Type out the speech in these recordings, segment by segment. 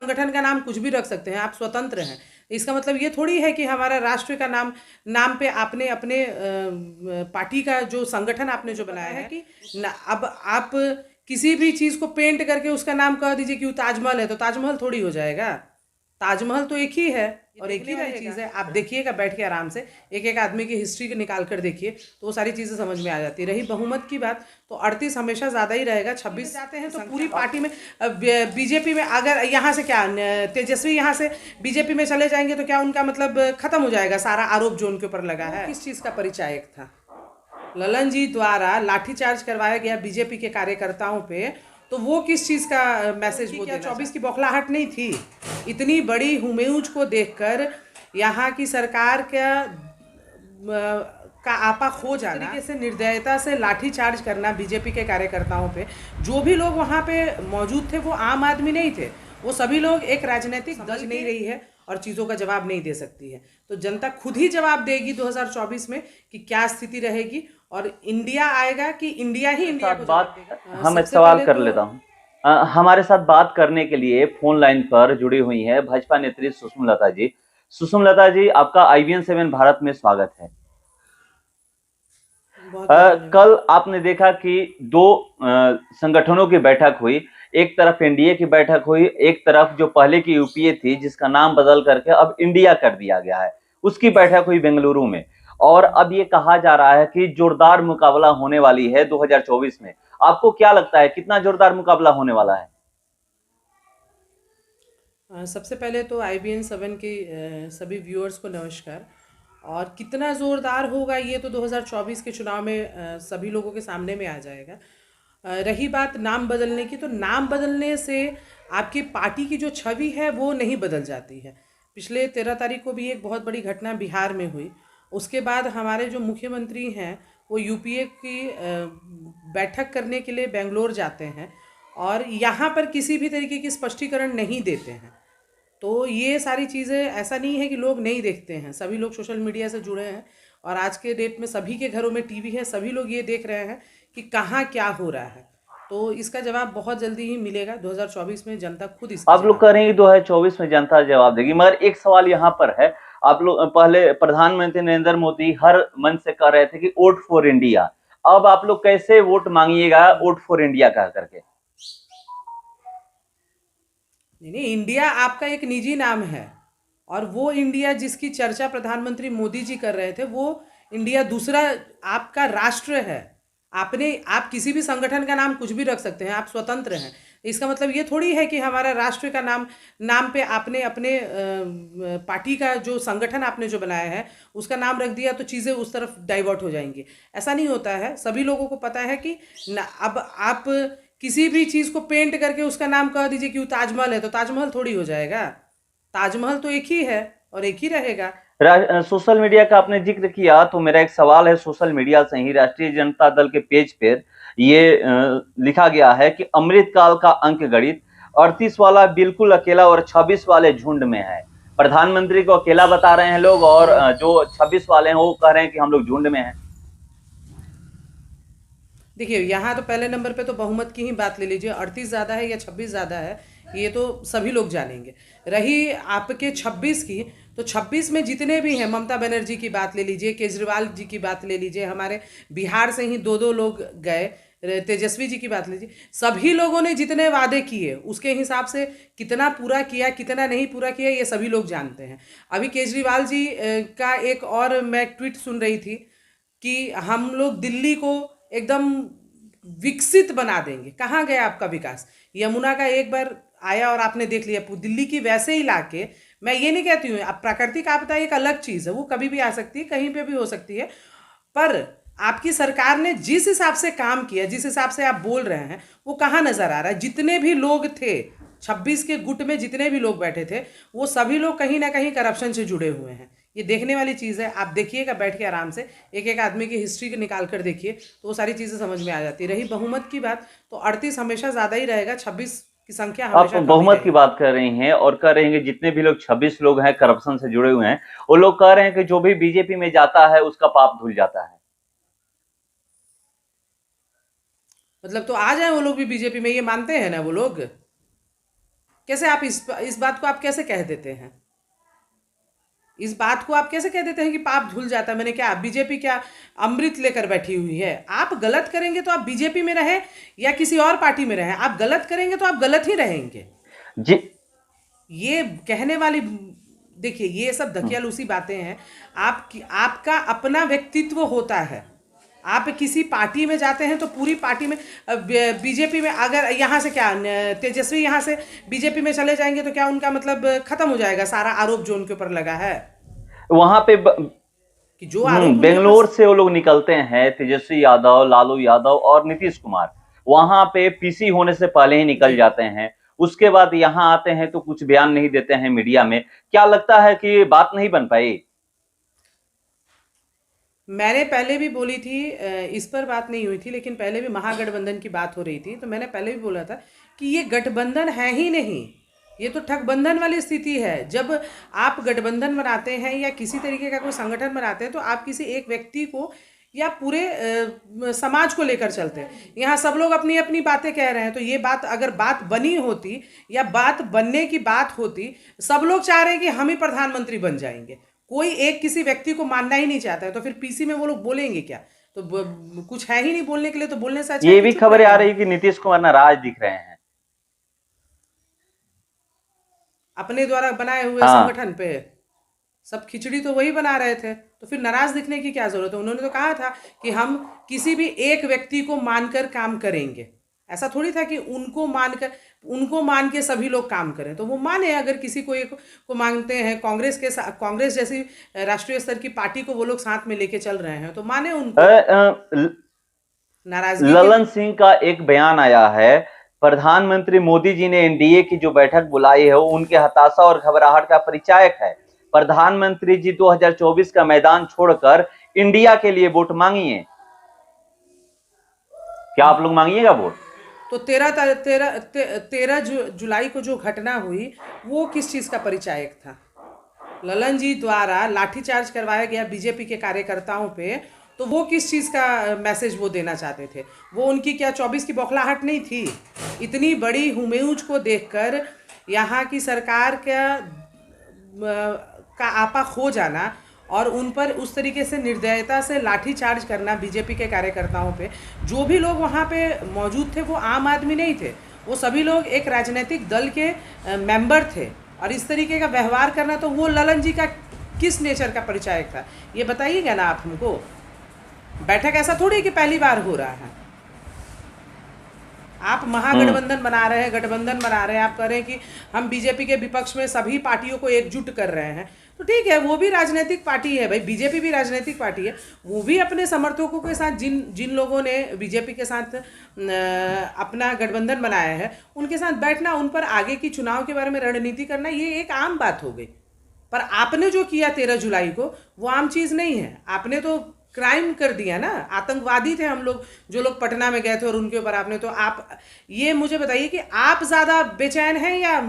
संगठन का नाम कुछ भी रख सकते हैं, आप स्वतंत्र हैं। इसका मतलब ये थोड़ी है कि हमारा राष्ट्र का नाम पे आपने अपने पार्टी का जो संगठन आपने जो बनाया है कि अब आप किसी भी चीज को पेंट करके उसका नाम कह दीजिए कि वो ताजमहल है, तो ताजमहल थोड़ी हो जाएगा। ताजमहल तो एक ही है और एक ही वाली चीज है। आप देखिएगा बैठ के आराम से, एक एक आदमी की हिस्ट्री निकाल कर देखिए तो वो सारी चीजें समझ में आ जाती है। रही बहुमत की बात, तो 38 हमेशा ज्यादा ही रहेगा। 26 जाते हैं तो पूरी पार्टी में, बीजेपी में अगर यहाँ से क्या तेजस्वी यहाँ से बीजेपी में चले जाएंगे तो क्या उनका मतलब खत्म हो जाएगा सारा आरोप जो उनके ऊपर लगा है? किस चीज का परिचायक था? ललन जी द्वारा लाठीचार्ज करवाया गया बीजेपी के कार्यकर्ताओं पे, तो वो किस चीज का मैसेज वो देना? 24 की बौखलाहट नहीं थी? इतनी बड़ी हुमेयूज को देखकर यहाँ की सरकार का आपा खो जाना, तरीके से निर्दयता से लाठीचार्ज करना बीजेपी के कार्यकर्ताओं पे। जो भी लोग वहाँ पे मौजूद थे वो आम आदमी नहीं थे, वो सभी लोग एक राजनीतिक दल नहीं रही है और चीज़ों का जवाब नहीं दे सकती है। तो जनता खुद ही जवाब देगी 2024 में कि क्या स्थिति रहेगी और इंडिया आएगा कि इंडिया ही इंडिया को जवाब देगा। हम एक सवाल कर लेता हूँ। हमारे साथ बात करने के लिए फोन लाइन पर जुड़ी हुई है भाजपा नेत्री सुषमलता जी। सुषमलता जी, आपका IBN7 भारत में स्वागत है। कल आपने देखा कि दो संगठनों की बैठक हुई। एक तरफ एनडीए की बैठक हुई, एक तरफ जो पहले की यूपीए थी जिसका नाम बदल करके अब इंडिया कर दिया गया है, उसकी बैठक हुई बेंगलुरु में। और अब ये कहा जा रहा है कि जोरदार मुकाबला होने वाली है 2024 में। आपको क्या लगता है कितना जोरदार मुकाबला होने वाला है? सबसे पहले तो IBN7 के सभी व्यूअर्स को नमस्कार। और कितना ज़ोरदार होगा ये तो 2024 के चुनाव में सभी लोगों के सामने में आ जाएगा। रही बात नाम बदलने की, तो नाम बदलने से आपकी पार्टी की जो छवि है वो नहीं बदल जाती है। पिछले 13 तारीख को भी एक बहुत बड़ी घटना बिहार में हुई। उसके बाद हमारे जो मुख्यमंत्री हैं वो यूपीए की बैठक करने के लिए बेंगलोर जाते हैं और यहाँ पर किसी भी तरीके की स्पष्टीकरण नहीं देते हैं। तो ये सारी चीज़ें, ऐसा नहीं है कि लोग नहीं देखते हैं, सभी लोग सोशल मीडिया से जुड़े हैं और आज के डेट में सभी के घरों में टीवी है, सभी लोग ये देख रहे हैं कि कहाँ क्या हो रहा है। तो इसका जवाब बहुत जल्दी ही मिलेगा 2024 में, जनता खुद इसका आप लोग कह रहे हैं कि 2024 में जनता जवाब देगी, मगर एक सवाल यहाँ पर है। आप लोग पहले प्रधानमंत्री नरेंद्र मोदी हर मंच से कह रहे थे कि वोट फॉर इंडिया। अब आप लोग कैसे वोट मांगिएगा वोट फॉर इंडिया कह करके? नहीं, इंडिया आपका एक निजी नाम है और वो इंडिया जिसकी चर्चा प्रधानमंत्री मोदी जी कर रहे थे वो इंडिया दूसरा आपका राष्ट्र है। आप किसी भी संगठन का नाम कुछ भी रख सकते हैं, आप स्वतंत्र हैं। इसका मतलब ये थोड़ी है कि हमारा राष्ट्र का नाम पे आपने अपने पार्टी का जो संगठन आपने जो बनाया है उसका नाम रख दिया तो चीज़ें उस तरफ डाइवर्ट हो जाएंगी। ऐसा नहीं होता है। सभी लोगों को पता है कि अब आप किसी भी चीज़ को पेंट करके उसका नाम कह दीजिए कि वो ताजमहल है, तो ताजमहल थोड़ी हो जाएगा। ताजमहल तो एक ही है और एक ही रहेगा। सोशल मीडिया का आपने जिक्र किया तो मेरा एक सवाल है। सोशल मीडिया से ही राष्ट्रीय जनता दल के पेज पर ये लिखा गया है कि अमृतकाल का अंक गणित, 38 वाला बिल्कुल अकेला और 26 वाले झुंड में है। प्रधानमंत्री को अकेला बता रहे हैं लोग और जो 26 वाले हैं वो कह रहे हैं कि हम लोग झुंड में हैं। देखिए, यहाँ तो पहले नंबर पे तो बहुमत की ही बात ले लीजिए। 38 ज़्यादा है या 26 ज़्यादा है ये तो सभी लोग जानेंगे। रही आपके 26 की, तो 26 में जितने भी हैं, ममता बनर्जी की बात ले लीजिए, केजरीवाल जी की बात ले लीजिए, हमारे बिहार से ही दो लोग गए, तेजस्वी जी की बात लीजिए, सभी लोगों ने जितने वादे किए उसके हिसाब से कितना पूरा किया कितना नहीं पूरा किया ये सभी लोग जानते हैं। अभी केजरीवाल जी का एक और मैं ट्वीट सुन रही थी कि हम लोग दिल्ली को एकदम विकसित बना देंगे। कहाँ गया आपका विकास? यमुना का एक बार आया और आपने देख लिया। दिल्ली की वैसे ही लाके, मैं ये नहीं कहती हूँ, अब प्राकृतिक आपदा एक अलग चीज़ है, वो कभी भी आ सकती है, कहीं पे भी हो सकती है। पर आपकी सरकार ने जिस हिसाब से काम किया, जिस हिसाब से आप बोल रहे हैं, वो कहाँ नजर आ रहा है? जितने भी लोग थे 26 के गुट में, जितने भी लोग बैठे थे वो सभी लोग कहीं ना कहीं करप्शन से जुड़े हुए हैं। ये देखने वाली चीज़ है। आप देखिएगा बैठ के आराम से, एक एक आदमी की हिस्ट्री निकाल कर देखिए तो वो सारी चीज़ें समझ में आ जाती है। रही बहुमत की बात, तो 38 हमेशा ज़्यादा ही रहेगा, 26 की संख्या आप हमेशा कम ही बहुमत की रहेगी। बात कर रही हैं और कह रहे हैं कि जितने भी लोग 26 लोग हैं करप्शन से जुड़े हुए हैं, वो लोग कह रहे हैं कि जो भी बीजेपी में जाता है उसका पाप धुल जाता है। मतलब तो आ जाए वो लोग भी बीजेपी में, ये मानते हैं ना वो लोग? कैसे आप इस बात को आप कैसे कह देते हैं? इस बात को आप कैसे कह देते हैं कि पाप धुल जाता है? मैंने क्या, बीजेपी क्या अमृत लेकर बैठी हुई है? आप गलत करेंगे तो आप बीजेपी में रहें या किसी और पार्टी में रहें, आप गलत करेंगे तो आप गलत ही रहेंगे। जी। ये कहने वाली, देखिए ये सब धकियालूसी बातें हैं। आपका अपना व्यक्तित्व होता है। आप किसी पार्टी में जाते हैं तो पूरी पार्टी में, बीजेपी में अगर यहाँ से क्या तेजस्वी यहाँ से बीजेपी में चले जाएंगे तो क्या उनका मतलब खत्म हो जाएगा सारा आरोप जो उनके ऊपर लगा है? वहां पे कि जो आरोप उनके बेंगलोर से वो लोग निकलते हैं, तेजस्वी यादव, लालू यादव और नीतीश कुमार, वहां पे पीसी होने से पहले ही निकल जाते हैं। उसके बाद यहाँ आते हैं तो कुछ बयान नहीं देते हैं मीडिया में। क्या लगता है कि बात नहीं बन पाई? मैंने पहले भी बोली थी, इस पर बात नहीं हुई थी, लेकिन पहले भी महागठबंधन की बात हो रही थी तो मैंने पहले भी बोला था कि ये गठबंधन है ही नहीं, ये तो ठगबंधन वाली स्थिति है। जब आप गठबंधन बनाते हैं या किसी तरीके का कोई संगठन बनाते हैं तो आप किसी एक व्यक्ति को या पूरे समाज को लेकर चलते हैं। यहाँ सब लोग अपनी अपनी बातें कह रहे हैं, तो ये बात अगर बात बनी होती या बात बनने की बात होती, सब लोग चाह रहे हैं कि हम ही प्रधानमंत्री बन जाएंगे, कोई एक किसी व्यक्ति को मानना ही नहीं चाहता है, तो फिर पीसी में वो लोग बोलेंगे क्या? तो कुछ है ही नहीं बोलने के लिए, तो बोलने से अच्छा ये भी खबरें आ रही कि नीतीश कुमार नाराज दिख रहे हैं अपने द्वारा बनाए हुए संगठन पे। सब खिचड़ी तो वही बना रहे थे, तो फिर नाराज दिखने की क्या जरूरत है? उन्होंने तो कहा था कि हम किसी भी एक व्यक्ति को मानकर काम करेंगे। ऐसा थोड़ी था कि उनको मान के सभी लोग काम करें। तो वो माने, अगर किसी को एक को मांगते हैं, कांग्रेस जैसी राष्ट्रीय स्तर की पार्टी को वो लोग साथ में लेके चल रहे हैं तो माने उनको। नाराजगी ललन सिंह का एक बयान आया है, प्रधानमंत्री मोदी जी ने एनडीए की जो बैठक बुलाई है वो उनके हताशा और घबराहट का परिचायक है। प्रधानमंत्री जी 2024 का मैदान छोड़कर इंडिया के लिए वोट मांगिए। क्या आप लोग मांगिएगा वोट? तो 13 जुलाई को जो घटना हुई वो किस चीज का परिचायक था? ललन जी द्वारा लाठीचार्ज करवाया गया बीजेपी के कार्यकर्ताओं पे, तो वो किस चीज़ का मैसेज वो देना चाहते थे? वो उनकी क्या 24 की बौखलाहट नहीं थी? इतनी बड़ी हुमेयूज को देखकर यहाँ की सरकार का आपा खो जाना और उन पर उस तरीके से निर्दयता से लाठीचार्ज करना बीजेपी के कार्यकर्ताओं पे। जो भी लोग वहाँ पे मौजूद थे वो आम आदमी नहीं थे, वो सभी लोग एक राजनीतिक दल के मेंबर थे, और इस तरीके का व्यवहार करना, तो वो ललन जी का किस नेचर का परिचायक था? ये बताइएगा ना आप हमको। बैठक ऐसा थोड़ी कि पहली बार हो रहा है। आप महागठबंधन बना रहे हैं, गठबंधन बना रहे हैं, आप कह रहे हैं कि हम बीजेपी के विपक्ष में सभी पार्टियों को एकजुट कर रहे हैं, तो ठीक है, वो भी राजनीतिक पार्टी है भाई, बीजेपी भी राजनीतिक पार्टी है। वो भी अपने समर्थकों के साथ, जिन लोगों ने बीजेपी के साथ अपना गठबंधन बनाया है, उनके साथ बैठना, उन पर आगे की चुनाव के बारे में रणनीति करना, ये एक आम बात हो गई। पर आपने जो किया 13 जुलाई को, वो आम चीज़ नहीं है। आपने तो क्राइम कर दिया ना, आतंकवादी थे हम लोग, जो लोग पटना में गए थे और उनके ऊपर आपने, तो आप ये मुझे बताइए कि आप ज़्यादा बेचैन हैं या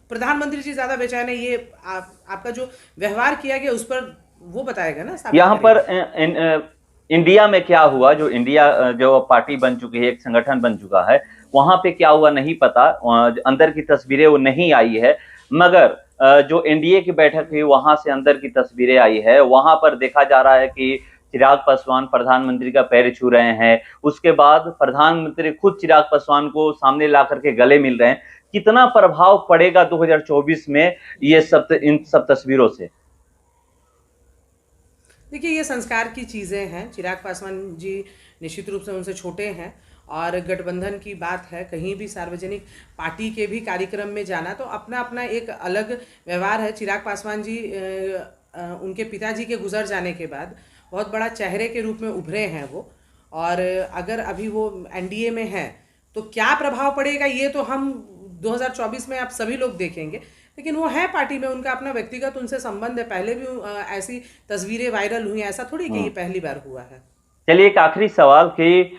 प्रधानमंत्री जी ज़्यादा बेचैन है? ये आपका जो व्यवहार किया गया उस पर वो बताएगा ना। यहाँ पर इंडिया में क्या हुआ, जो इंडिया जो पार्टी बन चुकी है, एक संगठन बन चुका है, वहां पे क्या हुआ नहीं पता, अंदर की तस्वीरें वो नहीं आई है, मगर जो एनडीए की बैठक हुई वहां से अंदर की तस्वीरें आई है। वहां पर देखा जा रहा है कि चिराग पासवान प्रधानमंत्री का पैर छू रहे हैं, उसके बाद प्रधानमंत्री खुद चिराग पासवान को सामने ला करके गले मिल रहे हैं। कितना प्रभाव पड़ेगा 2024 में ये सब, इन सब तस्वीरों से? देखिए, ये संस्कार की चीज़ें हैं। चिराग पासवान जी निश्चित रूप से उनसे छोटे हैं, और गठबंधन की बात है, कहीं भी सार्वजनिक पार्टी के भी कार्यक्रम में जाना तो अपना अपना एक अलग व्यवहार है। चिराग पासवान जी उनके पिताजी के गुजर जाने के बाद बहुत बड़ा चेहरे के रूप में उभरे हैं वो, और अगर अभी वो एनडीए में हैं तो क्या प्रभाव पड़ेगा ये तो हम 2024 में आप सभी लोग देखेंगे। लेकिन वो है पार्टी में, उनका अपना व्यक्तिगत उनसे संबंध है। पहले भी ऐसी तस्वीरें वायरल हुई, ऐसा थोड़ी कि ये पहली बार हुआ है। चलिए, एक आखिरी सवाल कि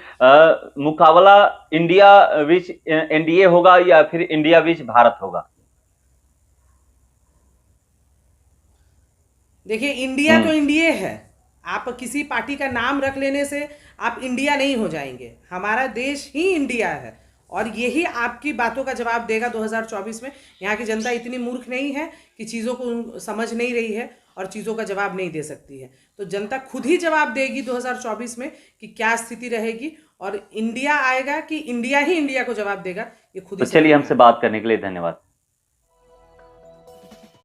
मुकाबला इंडिया विच एनडीए होगा या फिर इंडिया विच भारत होगा? देखिए, इंडिया तो इंडिया है। आप किसी पार्टी का नाम रख लेने से आप इंडिया नहीं हो जाएंगे। हमारा देश ही इंडिया है, और यही आपकी बातों का जवाब देगा 2024 में। यहाँ की जनता इतनी मूर्ख नहीं है कि चीज़ों को समझ नहीं रही है और चीज़ों का जवाब नहीं दे सकती है। तो जनता खुद ही जवाब देगी 2024 में कि क्या स्थिति रहेगी, और इंडिया आएगा कि इंडिया ही इंडिया को जवाब देगा, ये खुद तो ही चलिए, समझ में हमसे आएगा। बात करने के लिए धन्यवाद।